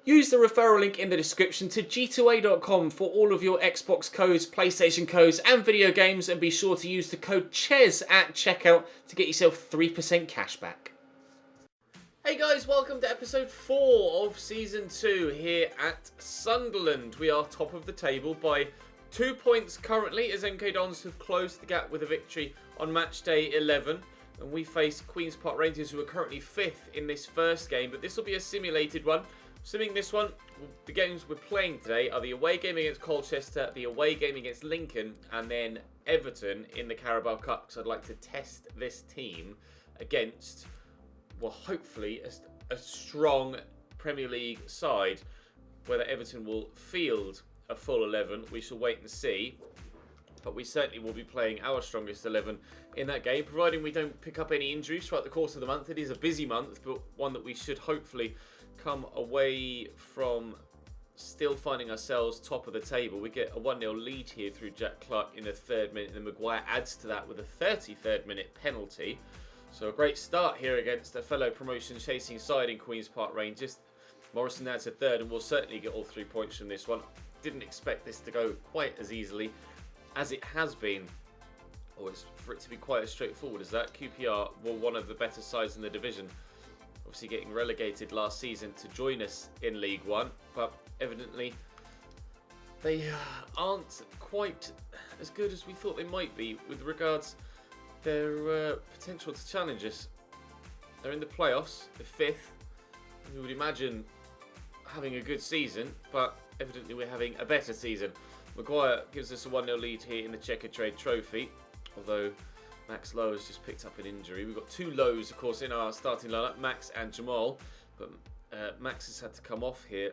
Use the referral link in the description to g2a.com for all of your Xbox codes, PlayStation codes and video games, and be sure to use the code CHES at checkout to get yourself 3% cash back. Hey guys, welcome to episode 4 of season 2 here at Sunderland. We are top of the table by 2 points currently as MK Dons have closed the gap with a victory on match day 11. And we face Queen's Park Rangers, who are currently 5th in this first game, but this will be a simulated one. Assuming this one, the games we're playing today are the away game against Colchester, the away game against Lincoln, and then Everton in the Carabao Cup, because I'd like to test this team against, well, hopefully a strong Premier League side. Whether Everton will field a full 11, we shall wait and see. But we certainly will be playing our strongest 11 in that game, providing we don't pick up any injuries throughout the course of the month. It is a busy month, but one that we should hopefully come away from still finding ourselves top of the table. We get a 1-0 lead here through Jack Clark in the 3rd minute, and Maguire adds to that with a 33rd minute penalty. So a great start here against a fellow promotion-chasing side in Queen's Park Rangers. Morrison adds a 3rd, and we'll certainly get all 3 points from this one. Didn't expect this to go quite as easily as it has been, or for it to be quite as straightforward as that. QPR were one of the better sides in the division, obviously getting relegated last season to join us in League One, but evidently they aren't quite as good as we thought they might be with regards their potential to challenge us. They're in the playoffs, the 5th. We would imagine having a good season, but evidently we're having a better season. Maguire gives us a 1-0 lead here in the Checker Trade Trophy, although Max Lowe has just picked up an injury. We've got 2 lows, of course, in our starting lineup, Max and Jamal, but Max has had to come off here,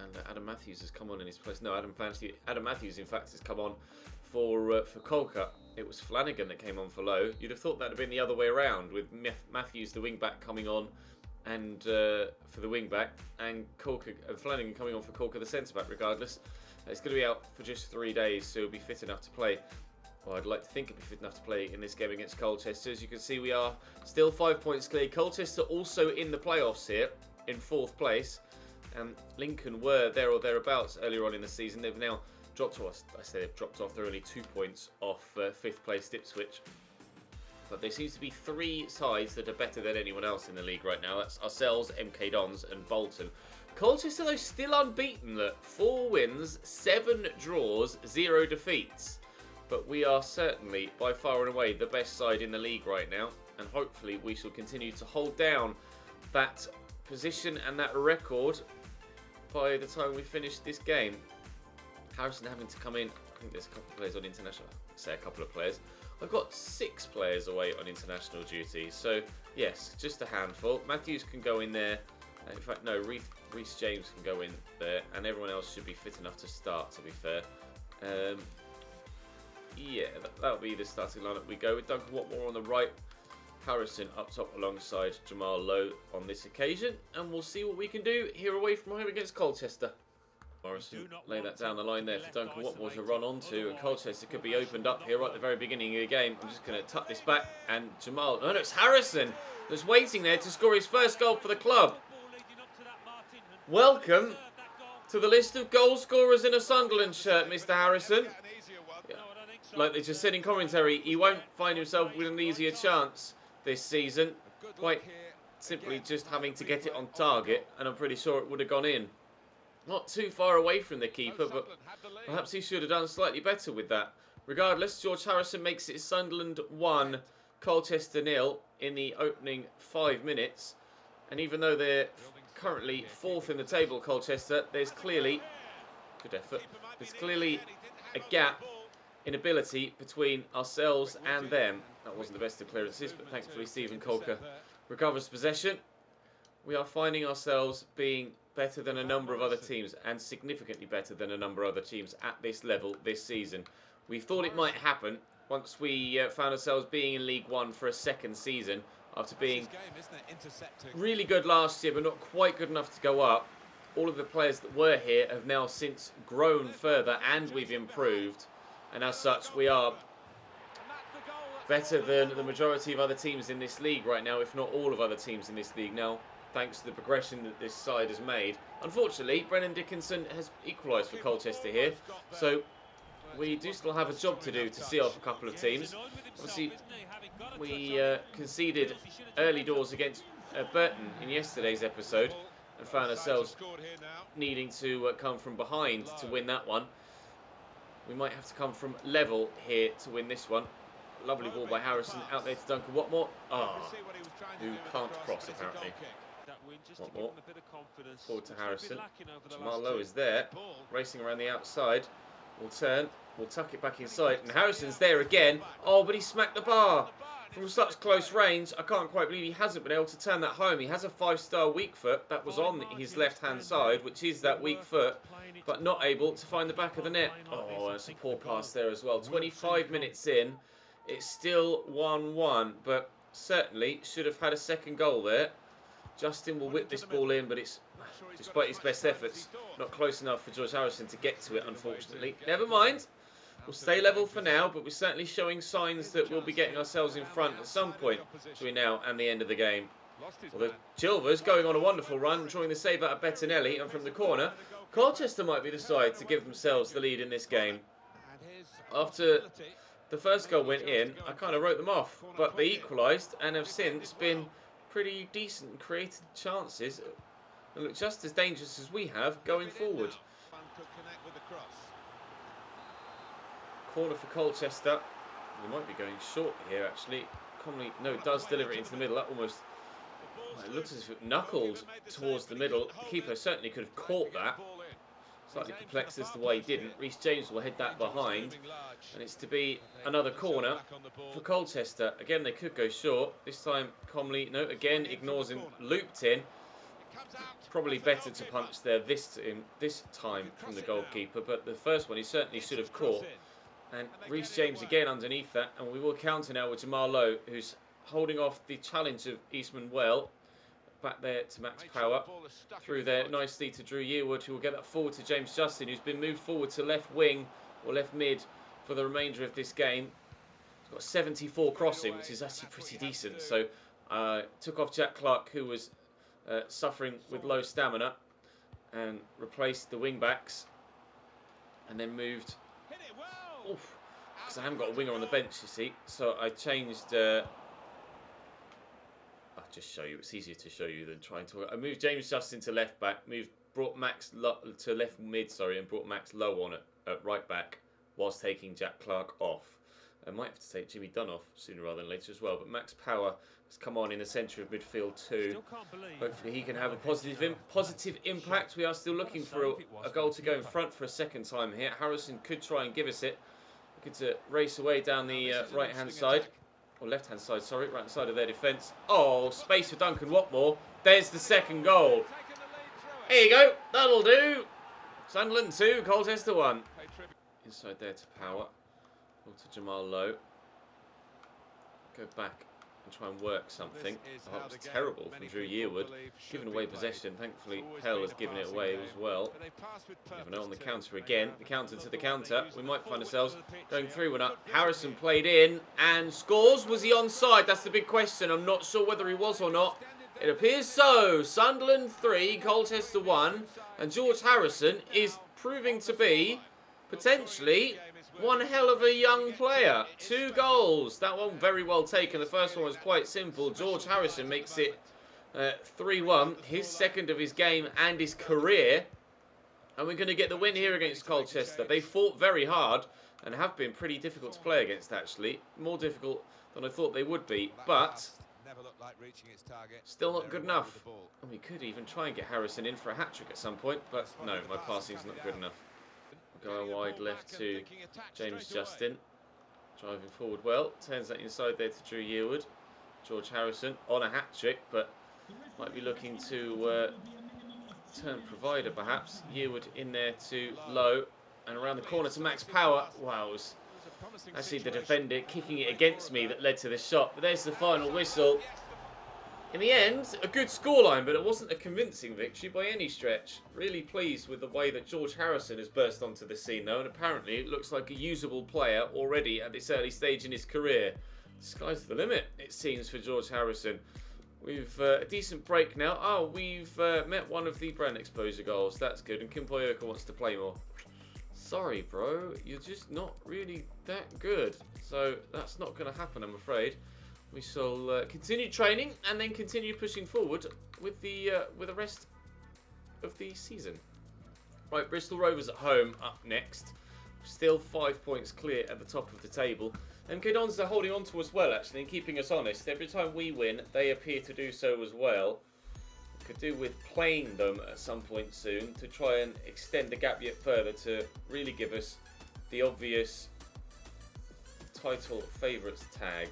and Adam Matthews has come on in his place. No, Adam Matthews, in fact, has come on for Colca. It was Flanagan that came on for Lowe. You'd have thought that would have been the other way around, with Matthews, the wing-back, coming on and for the wing-back, and Flanagan coming on for Colca, the centre-back, regardless. It's going to be out for just 3 days, so he'll be fit enough to play. Well, I'd like to think he'll be fit enough to play in this game against Colchester. As you can see, we are still 5 points clear. Colchester also in the playoffs here, in 4th place. Lincoln were there or thereabouts earlier on in the season. They've now dropped off. I say they've dropped off. They're only 2 points off 5th place Ipswich. But there seems to be 3 sides that are better than anyone else in the league right now. That's ourselves, MK Dons and Bolton. Colchester, though, still unbeaten. Look, 4 wins, 7 draws, 0 defeats. But we are certainly, by far and away, the best side in the league right now. And hopefully we shall continue to hold down that position and that record by the time we finish this game. Harrison having to come in. I think there's a couple of players on international. I say a couple of players. I've got 6 players away on international duty. So, yes, just a handful. Matthews can go in there. In fact, no, Reece James can go in there, and everyone else should be fit enough to start, to be fair. Yeah, that'll be the starting lineup we go with. Duncan Watmore on the right, Harrison up top alongside Jamal Lowe on this occasion, and we'll see what we can do here away from home against Colchester. Morrison lay that down the line there for Duncan Watmore to run onto, and Colchester could be opened up here right at the very beginning of the game. I'm just going to tuck this back, and Jamal, no, it's Harrison that's waiting there to score his first goal for the club. Welcome to the list of goal scorers in a Sunderland shirt, Mr. Harrison. Yeah. Like they just said in commentary, he won't find himself with an easier chance this season. Quite simply just having to get it on target, and I'm pretty sure it would have gone in. Not too far away from the keeper, but perhaps he should have done slightly better with that. Regardless, George Harrison makes it Sunderland 1, Colchester 0 in the opening 5 minutes. And even though they're currently 4th in the table, Colchester, there's clearly, good effort, there's clearly a gap in ability between ourselves and them. That wasn't the best of clearances, but thankfully Stephen Colca recovers possession. We are finding ourselves being better than a number of other teams, and significantly better than a number of other teams at this level this season. We thought it might happen once we found ourselves being in League One for a 2nd season, after being really good last year but not quite good enough to go up. All of the players that were here have now since grown further, and we've improved, and as such we are better than the majority of other teams in this league right now, if not all of other teams in this league. Now, thanks to the progression that this side has made. Unfortunately, Brennan Dickinson has equalised for Colchester here, so we do still have a job to do to see off a couple of teams. Obviously, we conceded early doors against Burton in yesterday's episode and found ourselves needing to come from behind to win that one. We might have to come from level here to win this one. Lovely ball by Harrison, out there to Duncan Watmore. Who can't cross apparently. Watmore, forward to Harrison. Jamal Lowe is there, racing around the outside. We'll turn, we'll tuck it back inside, and Harrison's there again. Oh, but he smacked the bar from such close range. I can't quite believe he hasn't been able to turn that home. He has a 5-star weak foot that was on his left-hand side, which is that weak foot, but not able to find the back of the net. Oh, that's a poor pass there as well. 25 minutes in, it's still 1-1, but certainly should have had a second goal there. Justin will whip this ball in, but it's, despite his best efforts, not close enough for George Harrison to get to it, unfortunately. Never mind. We'll stay level for now, but we're certainly showing signs that we'll be getting ourselves in front at some point between now and the end of the game. Well, the Chilvers going on a wonderful run, drawing the save out of Bettinelli, and from the corner, Colchester might be the side to give themselves the lead in this game. After the first goal went in, I kind of wrote them off, but they equalised and have since been pretty decent and created chances and look just as dangerous as we have going forward. Corner for Colchester. They might be going short here actually. Comley, no, does deliver it into the middle. That almost, it looks as if it knuckled towards the middle. The keeper certainly could have caught that. Slightly perplexed as to why he didn't. Reece James will head that behind. And it's to be another corner for Colchester. Again, they could go short. This time, Comley, no, again, ignores him, looped in. Probably better to punch there this time from the goalkeeper. But the first one, he certainly should have caught. And Reece James again underneath that. And we will counter now with Jamal Lowe, who's holding off the challenge of Eastman well. Back there to Max Power, through there nicely to Drew Yearwood, who will get that forward to James Justin, who's been moved forward to left wing or left mid for the remainder of this game. He's got 74 crossing, which is actually pretty decent. So took off Jack Clark, who was suffering with low stamina, and replaced the wing backs, and then moved. Because I haven't got a winger on the bench, you see, so I changed. I'll just show you. It's easier to show you than trying to. I moved James Justin to left back. Brought Max to left mid. Sorry, and brought Max Lowe on at right back, whilst taking Jack Clark off. I might have to take Jimmy Dunn off sooner rather than later as well. But Max Power has come on in the centre of midfield too. Hopefully he can have a positive impact. We are still looking for a goal to go in front for a second time here. Harrison could try and give us it. Looking to race away down the right-hand side. Or left-hand side, sorry, right-hand side of their defence. Oh, space for Duncan Watmore. There's the second goal. Here you go. That'll do. Sunderland 2, Colchester 1. Inside there to Power. Or to Jamal Lowe. Go back and try and work something. Oh, that was terrible from Drew Yearwood. Giving away possession. Thankfully, Pell has given it away as well. Never know on the counter again. The counter to the counter. We might find ourselves going through one up. Harrison played in and scores. Was he onside? That's the big question. I'm not sure whether he was or not. It appears so. Sunderland 3, Colchester 1. And George Harrison is proving to be potentially one hell of a young player. 2 goals. That one very well taken. The first one was quite simple. George Harrison makes it 3-1. His second of his game and his career. And we're going to get the win here against Colchester. They fought very hard and have been pretty difficult to play against, actually. More difficult than I thought they would be. But still not good enough. And we could even try and get Harrison in for a hat-trick at some point. But no, my passing's not good enough. Go wide left to James Justin. Driving forward well. Turns that inside there to Drew Yearwood. George Harrison on a hat-trick, but might be looking to turn provider perhaps. Yearwood in there to Lowe. And around the corner to Max Power. Wow, it was actually the defender kicking it against me that led to the shot. But there's the final whistle. In the end, a good scoreline, but it wasn't a convincing victory by any stretch. Really pleased with the way that George Harrison has burst onto the scene, though, and apparently it looks like a usable player already at this early stage in his career. The sky's the limit, it seems, for George Harrison. We've a decent break now. Oh, we've met one of the brand exposure goals. That's good. And Kim Poyoka wants to play more. Sorry, bro. You're just not really that good. So that's not going to happen, I'm afraid. We shall continue training and then continue pushing forward with the rest of the season. Right, Bristol Rovers at home up next. Still 5 points clear at the top of the table. MK Dons are holding on to us well, actually, and keeping us honest. Every time we win, they appear to do so as well. Could do with playing them at some point soon to try and extend the gap yet further to really give us the obvious title favourites tag.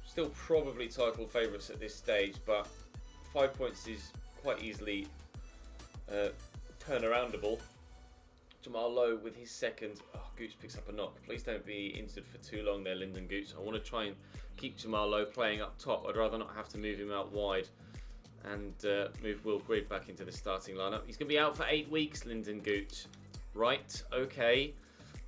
Still probably title favourites at this stage, but 5 points is quite easily turnaroundable. Jamal Lowe with his second. Oh, Gooch picks up a knock. Please don't be injured for too long there, Lyndon Gooch. I want to try and keep Jamal Lowe playing up top. I'd rather not have to move him out wide and move Will Grieve back into the starting lineup. He's going to be out for 8 weeks, Lyndon Gooch. Right, okay.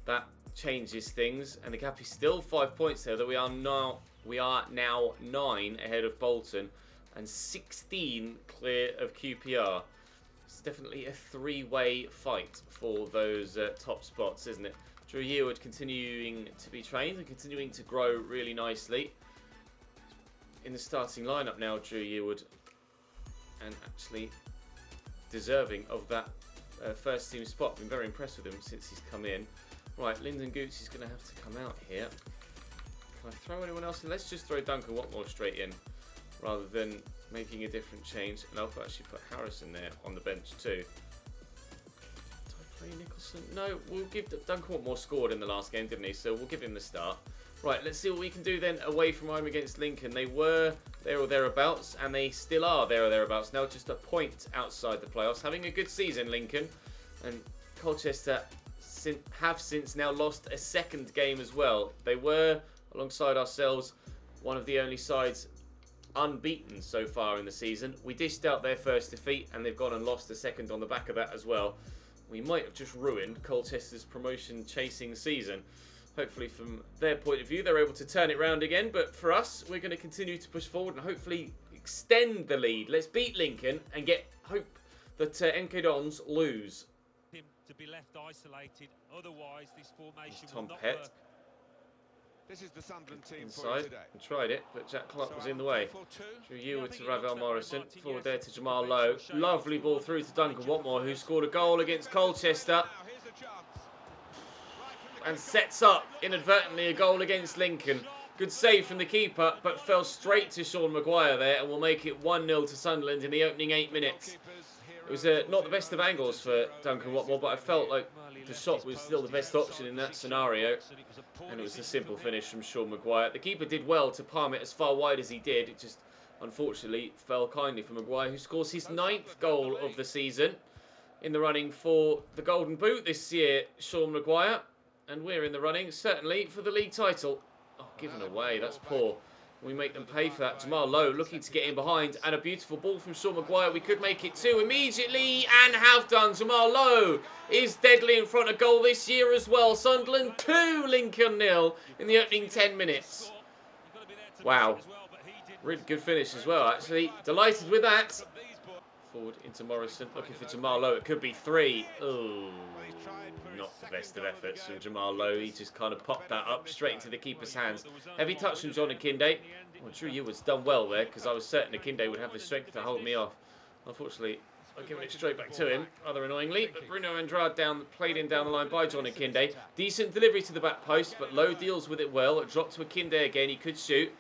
That changes things. And the gap is still 5 points there, though we are now 9 ahead of Bolton and 16 clear of QPR. It's definitely a three-way fight for those top spots, isn't it? Drew Yearwood continuing to be trained and continuing to grow really nicely. In the starting lineup now, Drew Yearwood, and actually deserving of that first team spot. Been very impressed with him since he's come in. Right, Lyndon Gooch is going to have to come out here. Can I throw anyone else in? Let's just throw Duncan Watmore straight in rather than making a different change. And I'll actually put Harrison there on the bench too. Did I play Nicholson? No, we'll give Duncan Watmore scored in the last game, didn't he? So we'll give him the start. Right, let's see what we can do then away from home against Lincoln. They were there or thereabouts, and they still are there or thereabouts. Now just a point outside the playoffs. Having a good season, Lincoln. And Colchester have since now lost a second game as well. They were, alongside ourselves, one of the only sides unbeaten so far in the season. We dished out their first defeat, and they've gone and lost a second on the back of that as well. We might have just ruined Colchester's promotion-chasing season. Hopefully, from their point of view, they're able to turn it round again. But for us, we're going to continue to push forward and hopefully extend the lead. Let's beat Lincoln and get hope that MK Dons lose. To be left isolated, otherwise this formation Tom will not Pett. work. This is the Sunderland team Inside today. and tried it, but Jack Clark was in the way. Drew Yearwood to it Ravel looks Morrison. like Martin, Forward yes, there to it's Jamal a Lowe. shame. Lovely ball through to Duncan Watmore, who scored a goal against Colchester Now, here's a chance. and sets up inadvertently a goal against Lincoln. Good save from the keeper, but fell straight to Sean Maguire there and will make it 1-0 to Sunderland in the opening 8 minutes. It was not the best of angles for Duncan Watmore, but I felt like the shot was still the best option in that scenario. And it was a simple finish from Sean Maguire. The keeper did well to palm it as far wide as he did. It just, unfortunately, fell kindly for Maguire, who scores his 9th goal of the season. In the running for the Golden Boot this year, Sean Maguire. And we're in the running, certainly, for the league title. Oh, given away, that's poor. We make them pay for that. Jamal Lowe looking to get in behind. And a beautiful ball from Sean Maguire. We could make it 2 immediately and have done. Jamal Lowe is deadly in front of goal this year as well. Sunderland 2, Lincoln 0 in the opening 10 minutes. Wow. Really good finish as well, actually. Delighted with that. Forward into Morrison. Looking for Jamal Lowe. It could be 3. Oh, not the best of efforts from Jamal Lowe. He just kind of popped that up straight into the keeper's hands. Heavy touch from John Akinde. Well, Drew Yearwood's done well there because I was certain Akinde would have the strength to hold me off. Unfortunately, I've given it straight back to him, rather annoyingly. But Bruno Andrade played in down the line by John Akinde. Decent delivery to the back post, but Lowe deals with it well. It dropped to Akinde again. He could shoot.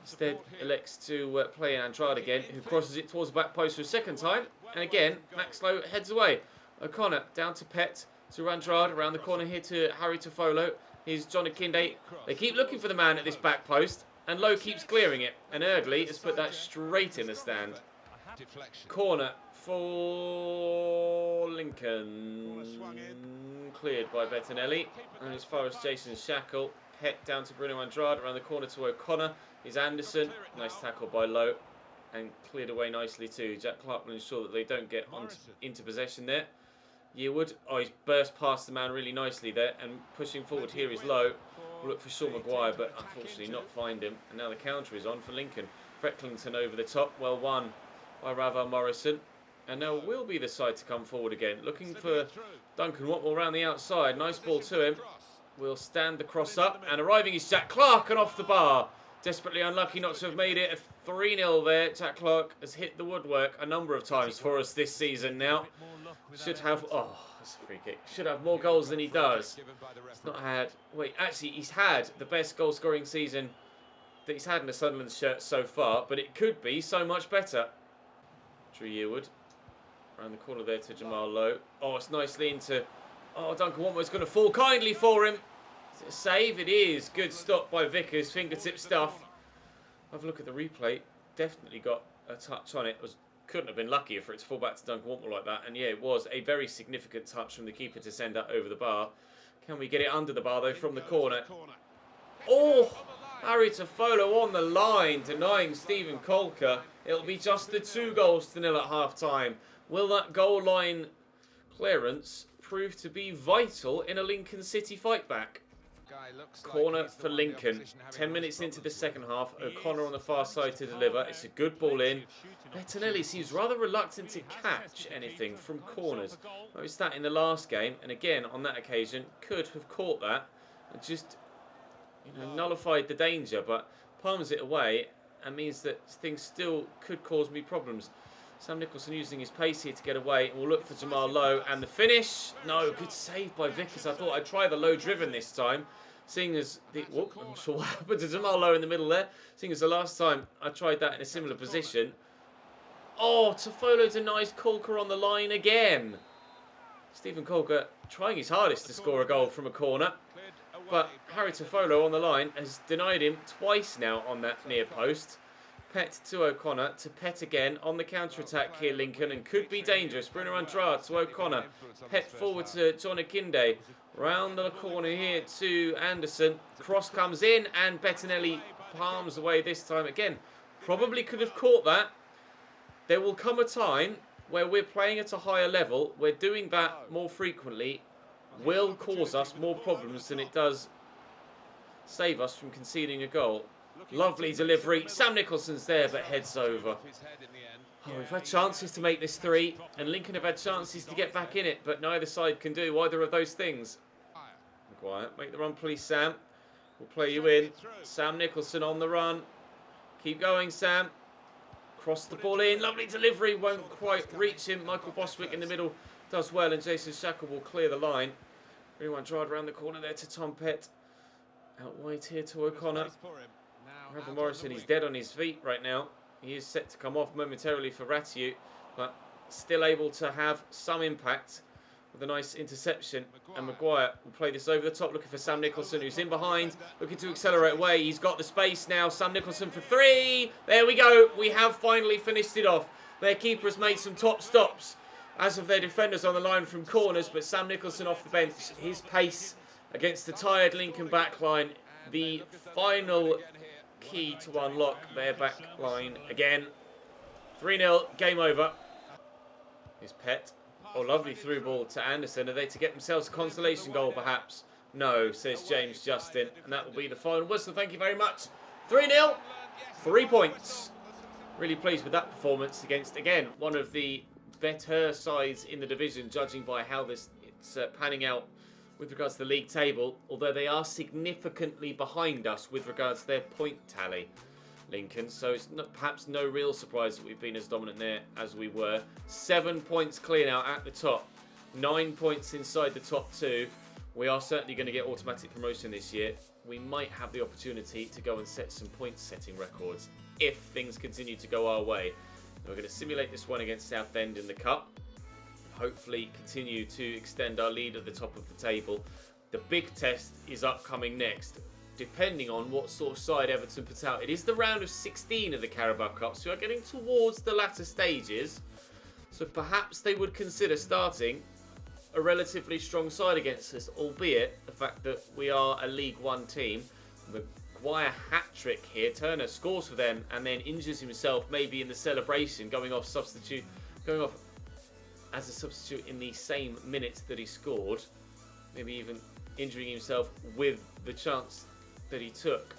Instead, elects to play in Andrade again, who crosses it towards the back post for a second time. And again, Max Lowe heads away. O'Connor down to Pett, to Andrade, around the corner here to Harry Tofolo. Here's John Akinde. They keep looking for the man at this back post, and Lowe keeps clearing it. And Erdley has put that straight in the stand. Corner for Lincoln. Cleared by Bettinelli. And as far as Jason Shackle, Pett down to Bruno Andrade, around the corner to O'Connor. Is Anderson. Nice tackle by Lowe. And cleared away nicely too. Jack Clark will ensure that they don't get into possession there. Yearwood. Oh, he's burst past the man really nicely there. And pushing forward here is Lowe. We'll look for Sean Maguire, but unfortunately not find him. And now the counter is on for Lincoln. Frecklington over the top. Well won by Raval Morrison. And now will be the side to come forward again. Looking for Duncan Watmore around the outside. Nice ball to him. We'll stand the cross up. And arriving is Jack Clark and off the bar. Desperately unlucky not to have made it. A 3-0 there. Jack Clark has hit the woodwork a number of times for us this season now. Should have... Oh, that's a free kick. Should have more goals than he does. He's not had... Wait, actually, he's had the best goal-scoring season that he's had in the Sunderland shirt so far. But it could be so much better. Drew Yearwood. Around the corner there to Jamal Lowe. Oh, it's nicely into... Oh, Duncan Watmore's going to fall kindly for him. Is it a save? It is. Good stop by Vickers. Fingertip stuff. Have a look at the replay. Definitely got a touch on it. Couldn't have been luckier for it to fall back to Duncan Watmore like that. And yeah, it was a very significant touch from the keeper to send that over the bar. Can we get it under the bar though from the corner? Oh! Harry Tofolo on the line, denying Stephen Colker. It'll be just the 2-0 at half-time. Will that goal line clearance prove to be vital in a Lincoln City fight back? Corner for Lincoln. 10 minutes into the second half. O'Connor on the far side to deliver. It's a good ball in. Bettinelli seems rather reluctant to catch anything from corners. Noticed that in the last game, and again on that occasion could have caught that and just nullified the danger, but palms it away and means that things still could cause me problems. Sam Nicholson using his pace here to get away, and we'll look for Jamal Lowe and the finish. No, good save by Vickers. I thought I'd try the low driven this time, seeing as the... Whoop, I'm not sure what happened to Jamal Lowe in the middle there. Seeing as the last time I tried that in a similar position. Oh, Tofolo denies Colker on the line again. Stephen Colker trying his hardest to score a goal from a corner. But Harry Tofolo on the line has denied him twice now on that near post. Pett to O'Connor, to Pett again on the counter-attack here, Lincoln, and could be dangerous. Bruno Andrade to O'Connor. Pett forward to John Akinde. Round the corner here to Anderson. Cross comes in, and Bettinelli palms away this time again. Probably could have caught that. There will come a time where we're playing at a higher level, where doing that more frequently will cause us more problems than it does save us from conceding a goal. Lovely delivery. Sam Nicholson's there, but heads over. Oh, we've had chances to make this 3, and Lincoln have had chances to get back in it, but neither side can do either of those things. Maguire, make the run, please, Sam. We'll play you in. Sam Nicholson on the run. Keep going, Sam. Cross the ball in. Lovely delivery. Won't quite reach him. Michael Bostwick in the middle does well, and Jason Shackel will clear the line. Bruno Andrade around the corner there to Tom Pett. Out wide here to O'Connor. Raval Morrison, he's dead on his feet right now. He is set to come off momentarily for Ratiu, but still able to have some impact with a nice interception. And Maguire will play this over the top, looking for Sam Nicholson, who's in behind, looking to accelerate away. He's got the space now. Sam Nicholson for 3. There we go. We have finally finished it off. Their keeper has made some top stops, as have their defenders on the line from corners, but Sam Nicholson off the bench. His pace against the tired Lincoln backline, the final key to unlock their back line again. 3-0, game over. Here's Pett. Oh, lovely through ball to Anderson. Are they to get themselves a consolation goal, perhaps? No, says James Justin. And that will be the final whistle. Thank you very much. 3-0, 3 points. Really pleased with that performance against, again, one of the better sides in the division, judging by how it's panning out with regards to the league table, although they are significantly behind us with regards to their point tally, Lincoln. So it's perhaps no real surprise that we've been as dominant there as we were. 7 points clear now at the top. 9 points inside the top 2. We are certainly going to get automatic promotion this year. We might have the opportunity to go and set some point-setting records if things continue to go our way. We're going to simulate this one against Southend in the Cup. Hopefully continue to extend our lead at the top of the table. The big test is upcoming next, depending on what sort of side Everton puts out. It is the round of 16 of the Carabao Cup, so we are getting towards the latter stages. So perhaps they would consider starting a relatively strong side against us, albeit the fact that we are a League One team. Maguire hat-trick here. Turner scores for them and then injures himself maybe in the celebration, going off as a substitute in the same minutes that he scored. Maybe even injuring himself with the chance that he took.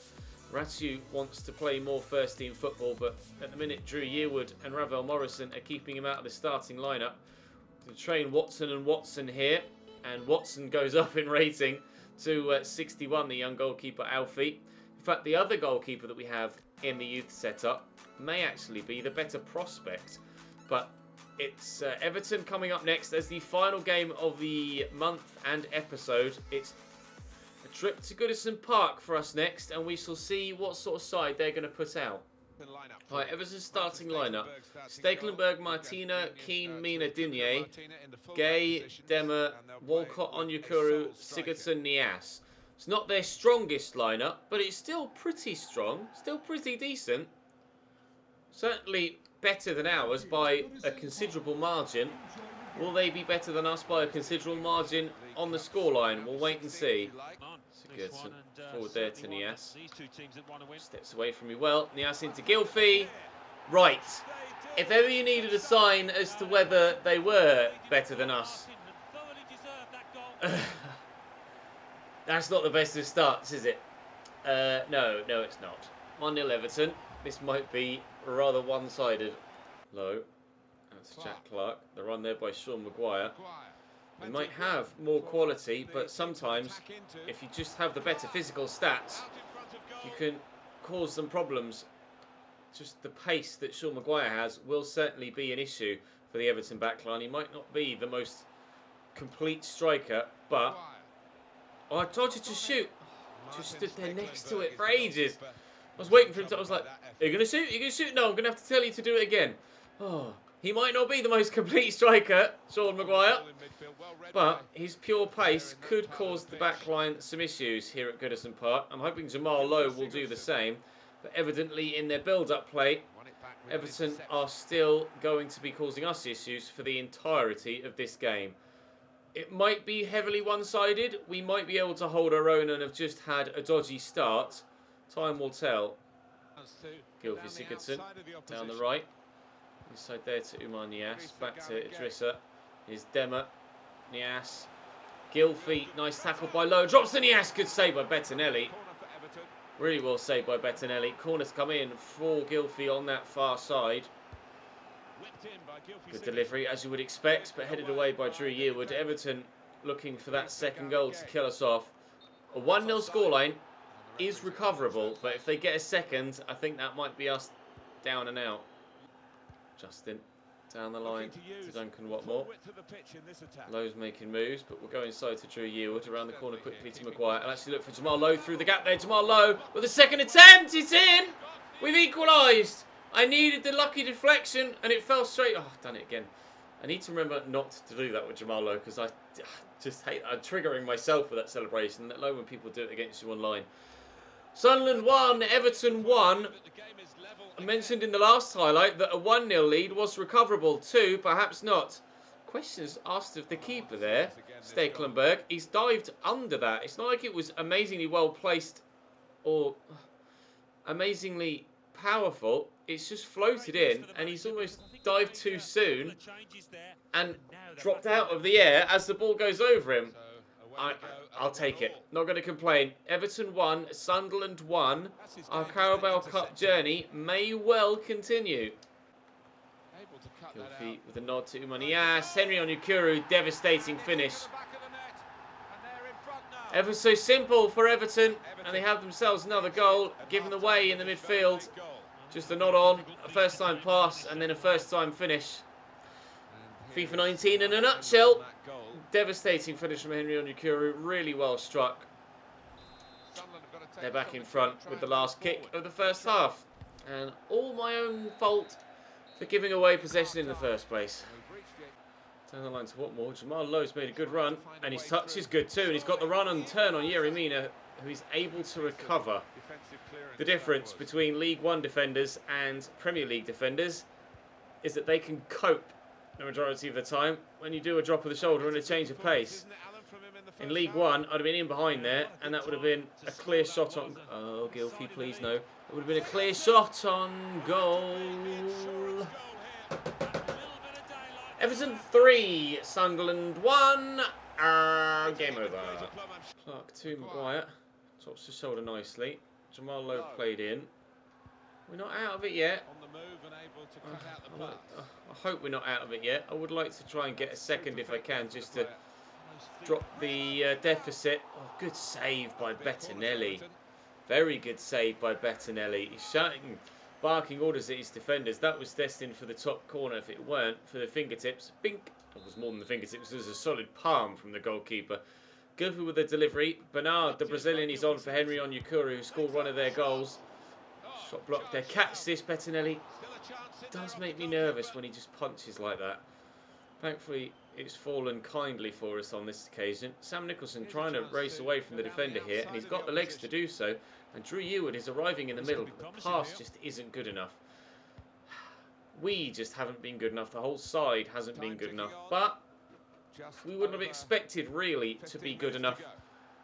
Ratu wants to play more first-team football, but at the minute, Drew Yearwood and Ravel Morrison are keeping him out of the starting lineup. To train Watson and Watson here, and Watson goes up in rating to 61, the young goalkeeper Alfie. In fact, the other goalkeeper that we have in the youth setup may actually be the better prospect, but it's Everton coming up next as the final game of the month and episode. It's a trip to Goodison Park for us next, and we shall see what sort of side they're going to put out. Right, Everton's starting lineup: Stekelenburg, Martina, Keane, Mina, Digne, Gay, Demmer, Walcott, Onyekuru, Sigurdsson, Nias. It's not their strongest lineup, but it's still pretty strong, still pretty decent. Certainly better than ours by a considerable margin. Will they be better than us by a considerable margin on the scoreline? We'll wait and see. Sigurdsson forward there to Nias. Steps away from me well. Nias into Gylfi. Right. If ever you needed a sign as to whether they were better than us, that's not the best of starts, is it? No, it's not. 1-0 Everton. This might be rather one-sided. Low. That's Jack Clark. The run there by Sean Maguire. We might have more quality, but sometimes, if you just have the better physical stats, you can cause them problems. Just the pace that Sean Maguire has will certainly be an issue for the Everton backline. He might not be the most complete striker, but... Oh, I told you to shoot. Just stood there next to it for ages. I was waiting for him to... I was like, are you going to shoot? Are you going to shoot? No, I'm going to have to tell you to do it again. Oh, he might not be the most complete striker, Sean Maguire, but his pure pace could cause the backline some issues here at Goodison Park. I'm hoping Jamal Lowe will do the same, but evidently in their build-up play, Everton are still going to be causing us issues for the entirety of this game. It might be heavily one-sided. We might be able to hold our own and have just had a dodgy start. Time will tell. Gylfi Sigurdsson down the right. Inside there to Umar Nias. Back to Idrissa. Here's Demmer. Nias. Gylfi. Nice tackle by Lowe. Drops to Nias. Good save by Bettinelli. Really well saved by Bettinelli. Corner to come in for Gylfi on that far side. Good delivery, as you would expect, but headed away by Drew Yearwood. Everton looking for that second goal to kill us off. A 1-0 scoreline is recoverable, but if they get a second, I think that might be us down and out. Justin down the line to Duncan Watmore. Lowe's making moves, but we'll go inside to Drew Yearwood. Around the corner quickly to Maguire. I'll actually look for Jamal Lowe through the gap there. Jamal Lowe with a second attempt. It's in! We've equalised. I needed the lucky deflection and it fell straight. Oh, I've done it again. I need to remember not to do that with Jamal Lowe because I just hate... I'm triggering myself with that celebration. Let alone when people do it against you online. Sunderland 1, Everton 1. I mentioned in the last highlight that a 1-0 lead was recoverable too. Perhaps not. Questions asked of the keeper there, Stekelenburg. He's dived under that. It's not like it was amazingly well placed or amazingly powerful. It's just floated in and he's almost dived too soon and dropped out of the air as the ball goes over him. I'll take it. Not going to complain. Everton 1, Sunderland 1. Our Carabao Cup journey may well continue. Gylfi with a nod to Umanias. Henry Onyekuru, devastating finish. Ever so simple for Everton, and they have themselves another goal given away in the midfield. Just a nod on, a first-time pass, and then a first-time finish. FIFA 19 in a nutshell. Devastating finish from Henry Onyekuru, really well struck. They're back in front with the last kick of the first half. And all my own fault for giving away possession in the first place. Down the line to Watmore. Jamal Lowe's made a good run, and his touch is good too. And he's got the run and turn on Yerry Mina, who is able to recover. The difference between League One defenders and Premier League defenders is that they can cope the majority of the time when you do a drop of the shoulder and a change of pace. In League One, I'd have been in behind there, and that would have been a clear shot on... Oh, Gylfi, please no. It would have been a clear shot on goal. Everton 3, Sunderland 1. Game over. Clark to Maguire. Drops the shoulder nicely. Jamal Lowe played in. We're not out of it yet. On the move and able to cut out the pass. I hope we're not out of it yet. I would like to try and get a second if I can, just to drop the deficit. Oh, good save by Bettinelli. Very good save by Bettinelli. He's shouting, barking orders at his defenders. That was destined for the top corner if it weren't for the fingertips. Bink. It was more than the fingertips. It was a solid palm from the goalkeeper. Goofy with the delivery. Bernard, the Brazilian, is on for Henry Onyekuru, who scored one of their goals. Shot blocked there. Catch this, Bettinelli. Does make me nervous when he just punches like that. Thankfully, it's fallen kindly for us on this occasion. Sam Nicholson trying to race away from the defender here, and he's got the legs to do so. And Drew Eward is arriving in the middle, but the pass just isn't good enough. We just haven't been good enough. The whole side hasn't been good enough. But we wouldn't have expected, really, to be good enough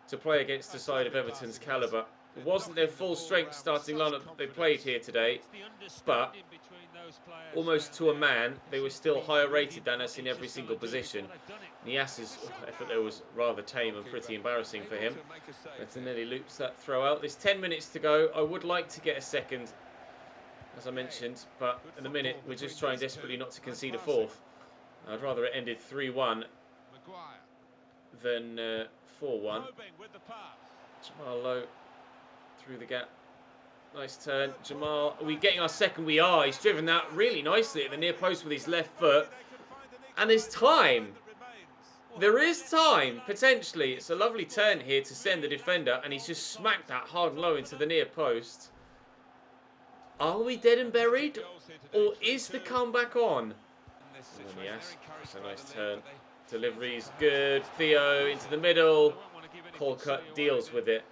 to play against a side of Everton's calibre. It wasn't their full strength starting lineup that they played here today, but almost to a man, they were still higher rated than us in every single position. Nias's effort there was rather tame and pretty embarrassing for him. Bettinelli loops that throw out. There's 10 minutes to go. I would like to get a second, as I mentioned, but in the minute we're just trying desperately not to concede a fourth. I'd rather it ended 3-1 than 4-1. Jamal Lowe through the gap. Nice turn. Jamal, are we getting our second? We are. He's driven that really nicely at the near post with his left foot. And there's time. There is time, potentially. It's a lovely turn here to send the defender, and he's just smacked that hard and low into the near post. Are we dead and buried? Or is the comeback on? Oh, yes. That's a nice turn. Delivery's good. Theo into the middle. Colcutt deals with it.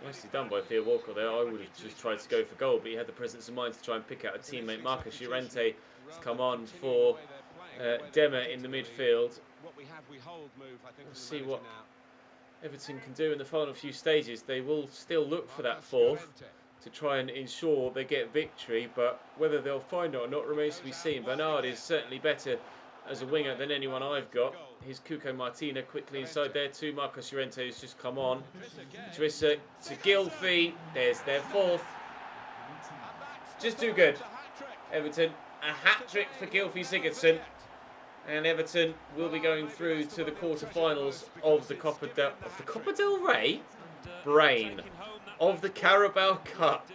Nicely done by Theo Walcott there. I would have just tried to go for goal, but he had the presence of mind to try and pick out a teammate. Marcus Llorente has come on for Dema in the midfield. We'll see what Everton can do in the final few stages. They will still look for that fourth to try and ensure they get victory, but whether they'll find it or not remains to be seen. Bernard is certainly better as a winger than anyone I've got. Here's Cuco Martina quickly inside there too. Marcus Llorente has just come on. Drissa to Gylfi. There's their fourth. Just too good. Everton, a hat-trick for Gylfi Sigurdsson. And Everton will be going through to the quarter-finals of the Copa del Rey? Brain. Of the Carabao Cup.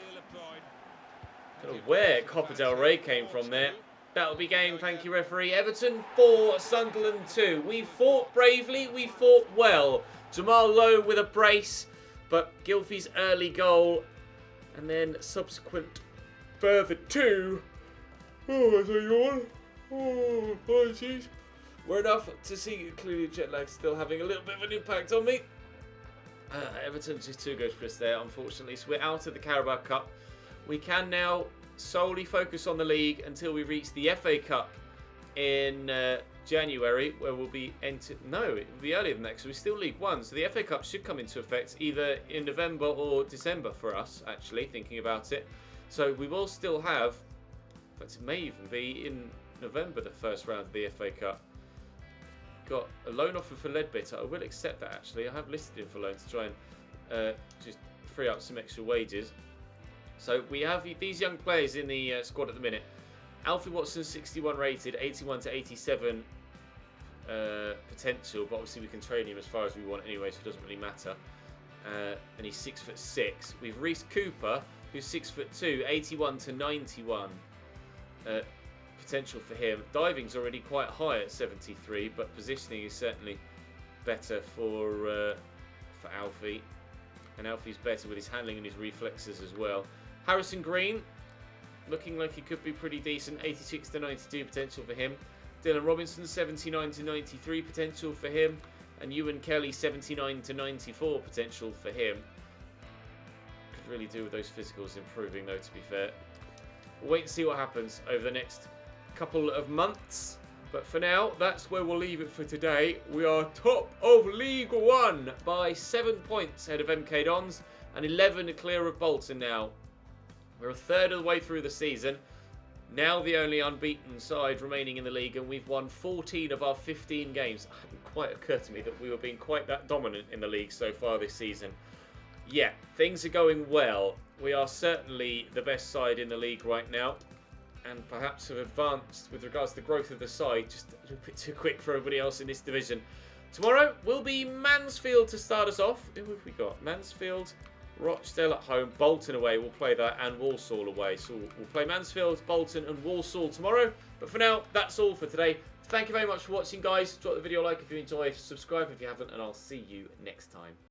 Don't know where Copa del Rey came from there. That'll be game, thank you referee. Everton 4, Sunderland 2. We fought bravely, we fought well. Jamal Lowe with a brace, but Gylfi's early goal, and then subsequent further 2. Oh, that's a yawn. Oh, apologies. We're enough to see clearly jet lag still having a little bit of an impact on me. Everton's just too good for us there, unfortunately. So we're out of the Carabao Cup. We can now solely focus on the league until we reach the FA Cup in January, where we'll be entered. No, it will be earlier than that because we're still League One. So the FA Cup should come into effect either in November or December for us, actually, thinking about it. So we will still have, in fact, it may even be in November, the first round of the FA Cup. Got a loan offer for Ledbetter. I will accept that, actually. I have listed him for loan to try and just free up some extra wages. So we have these young players in the squad at the minute. Alfie Watson, 61 rated, 81 to 87 potential, but obviously we can trade him as far as we want anyway, so it doesn't really matter. And he's 6'6". We've Reece Cooper, who's 6'2", 81 to 91 potential for him. Diving's already quite high at 73, but positioning is certainly better for Alfie. And Alfie's better with his handling and his reflexes as well. Harrison Green, looking like he could be pretty decent. 86 to 92 potential for him. Dylan Robinson, 79 to 93 potential for him. And Ewan Kelly, 79 to 94 potential for him. Could really do with those physicals improving though, to be fair. We'll wait and see what happens over the next couple of months. But for now, that's where we'll leave it for today. We are top of League One by 7 points ahead of MK Dons and 11 clear of Bolton now. We're a third of the way through the season. Now the only unbeaten side remaining in the league, and we've won 14 of our 15 games. It hadn't quite occurred to me that we were being quite that dominant in the league so far this season. yeah, things are going well. We are certainly the best side in the league right now, and perhaps have advanced with regards to the growth of the side just a little bit too quick for everybody else in this division. Tomorrow will be Mansfield to start us off. Who have we got? Mansfield, Rochdale at home, Bolton away. We'll play that, and Walsall away. So we'll play Mansfield, Bolton, and Walsall tomorrow. But for now, that's all for today. Thank you very much for watching, guys. Drop the video a like if you enjoyed, subscribe if you haven't, and I'll see you next time.